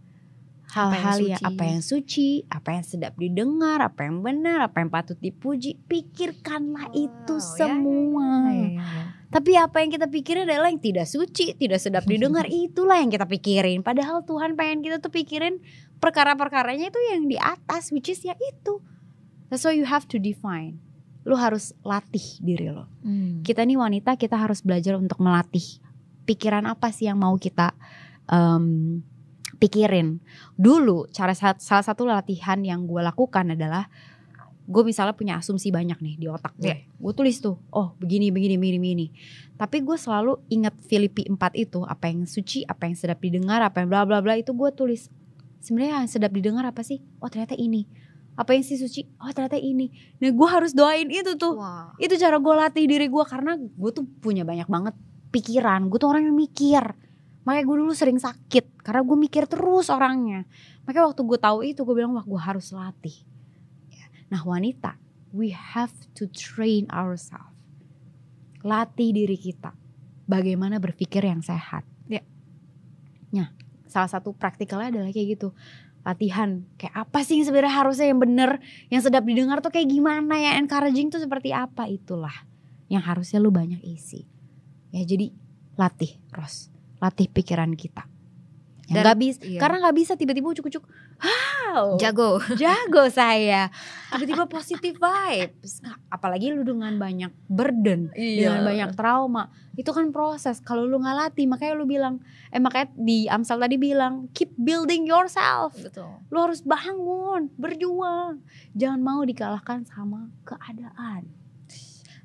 hal-hal yang apa yang suci, apa yang sedap didengar, apa yang benar, apa yang patut dipuji. Pikirkanlah itu semua. Tapi apa yang kita pikirin adalah yang tidak suci, tidak sedap didengar, itulah yang kita pikirin. Padahal Tuhan pengen kita tuh pikirin perkara-perkaranya itu yang di atas, which is ya itu. That's why you have to define. Lu harus latih diri lo. Kita nih wanita, kita harus belajar untuk melatih. Pikiran apa sih yang mau kita pikirin. Dulu salah satu latihan yang gue lakukan adalah gue misalnya punya asumsi banyak nih di otak gue. Gue tulis tuh, oh begini. Tapi gue selalu ingat Filipi 4 itu, apa yang suci, apa yang sedap didengar, apa yang bla bla bla, itu gue tulis. Sebenarnya yang sedap didengar apa sih? Oh ternyata ini. Apa yang sih suci? Oh ternyata ini. Nah gue harus doain itu tuh. Wow. Itu cara gue latih diri gue, karena gue tuh punya banyak banget pikiran. Gue tuh orang yang mikir. Makanya gue dulu sering sakit karena gue mikir terus orangnya. Makanya waktu gue tahu itu, gue bilang wah gue harus latih. Nah wanita, we have to train ourselves. Latih diri kita bagaimana berpikir yang sehat. Nah salah satu praktikalnya adalah kayak gitu. Latihan kayak apa sih yang sebenarnya harusnya yang benar, yang sedap didengar tuh kayak gimana, yang encouraging tuh seperti apa, itulah yang harusnya lu banyak isi. Ya jadi latih Ros, latih pikiran kita. Gak bisa, karena gak bisa tiba-tiba ujuk-ujuk, wow, jago saya, tiba-tiba positive vibes. Apalagi lu dengan banyak burden, dengan banyak trauma, itu kan proses. Kalau lu gak latih, makanya lu bilang, makanya di Amsal tadi bilang, keep building yourself. Betul. Lu harus bangun, berjuang, jangan mau dikalahkan sama keadaan.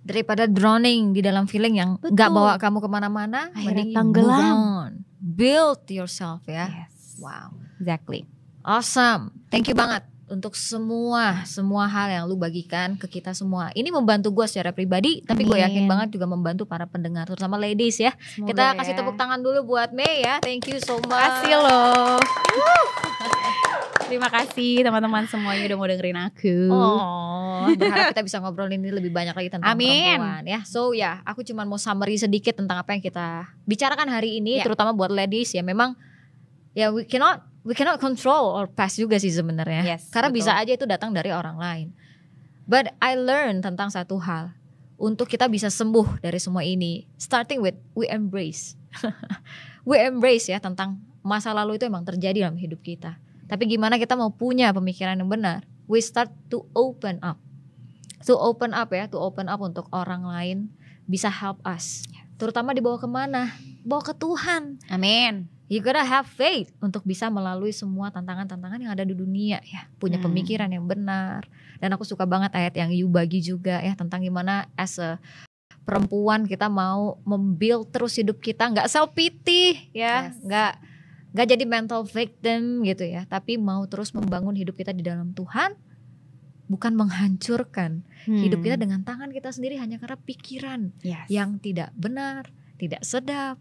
Daripada drowning di dalam feeling yang gak bawa kamu kemana-mana, mending tenggelam. Build yourself ya. Yes. Wow. Exactly. Awesome. Thank you banget untuk semua hal yang lu bagikan ke kita semua. Ini membantu gue secara pribadi, tapi gue yakin banget juga membantu para pendengar, terutama ladies ya. Semoga kita kasih tepuk tangan dulu buat Mei ya. Thank you so much. Kasih loh. Terima kasih teman-teman semuanya udah mau dengerin aku. Berharap kita bisa ngobrolin ini lebih banyak lagi tentang perempuan ya. So ya, aku cuma mau summary sedikit tentang apa yang kita bicarakan hari ini, terutama buat ladies ya. Memang ya we cannot control our past juga sih sebenarnya. Karena betul. Bisa aja itu datang dari orang lain. But I learn tentang satu hal, untuk kita bisa sembuh dari semua ini, starting with we embrace. We embrace ya tentang masa lalu itu emang terjadi dalam hidup kita. Tapi gimana kita mau punya pemikiran yang benar? We start to open up. To open up untuk orang lain bisa help us. Terutama dibawa kemana? Bawa ke Tuhan. Amin. You gotta have faith untuk bisa melalui semua tantangan-tantangan yang ada di dunia ya. Punya pemikiran yang benar. Dan aku suka banget ayat yang you bagi juga ya, tentang gimana as a perempuan kita mau membuild terus hidup kita, nggak self pity ya, nggak jadi mental victim gitu ya, tapi mau terus membangun hidup kita di dalam Tuhan, bukan menghancurkan hidup kita dengan tangan kita sendiri hanya karena pikiran yang tidak benar, tidak sedap,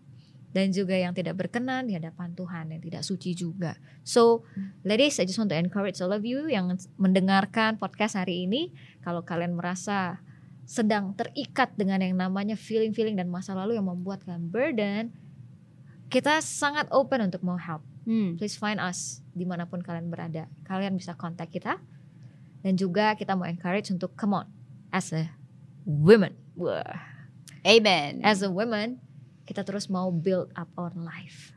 dan juga yang tidak berkenan di hadapan Tuhan, yang tidak suci juga. So ladies, I just want to encourage all of you yang mendengarkan podcast hari ini, kalau kalian merasa sedang terikat dengan yang namanya feeling-feeling dan masa lalu yang membuat kalian burden, kita sangat open untuk mau help. Please find us dimanapun kalian berada. Kalian bisa kontak kita. Dan juga kita mau encourage untuk come on as a woman. Amen. As a woman, kita terus mau build up our life.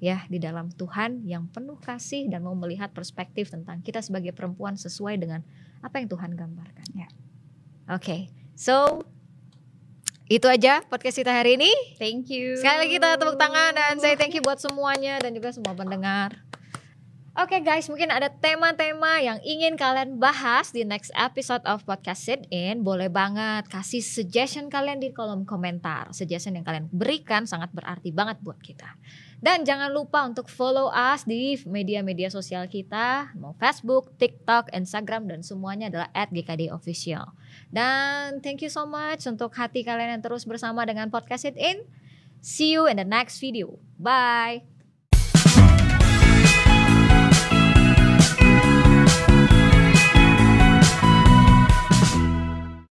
Ya, di dalam Tuhan yang penuh kasih dan mau melihat perspektif tentang kita sebagai perempuan sesuai dengan apa yang Tuhan gambarkan. Okay, so itu aja podcast kita hari ini. Thank you. Sekali lagi kita tepuk tangan dan saya thank you buat semuanya dan juga semua pendengar. Oke guys, mungkin ada tema-tema yang ingin kalian bahas di next episode of Podcast Sit In. Boleh banget kasih suggestion kalian di kolom komentar. Suggestion yang kalian berikan sangat berarti banget buat kita. Dan jangan lupa untuk follow us di media-media sosial kita, mau Facebook, TikTok, Instagram, dan semuanya adalah @GKDOfficial. Dan thank you so much untuk hati kalian yang terus bersama dengan Podcast Sit In. See you in the next video. Bye.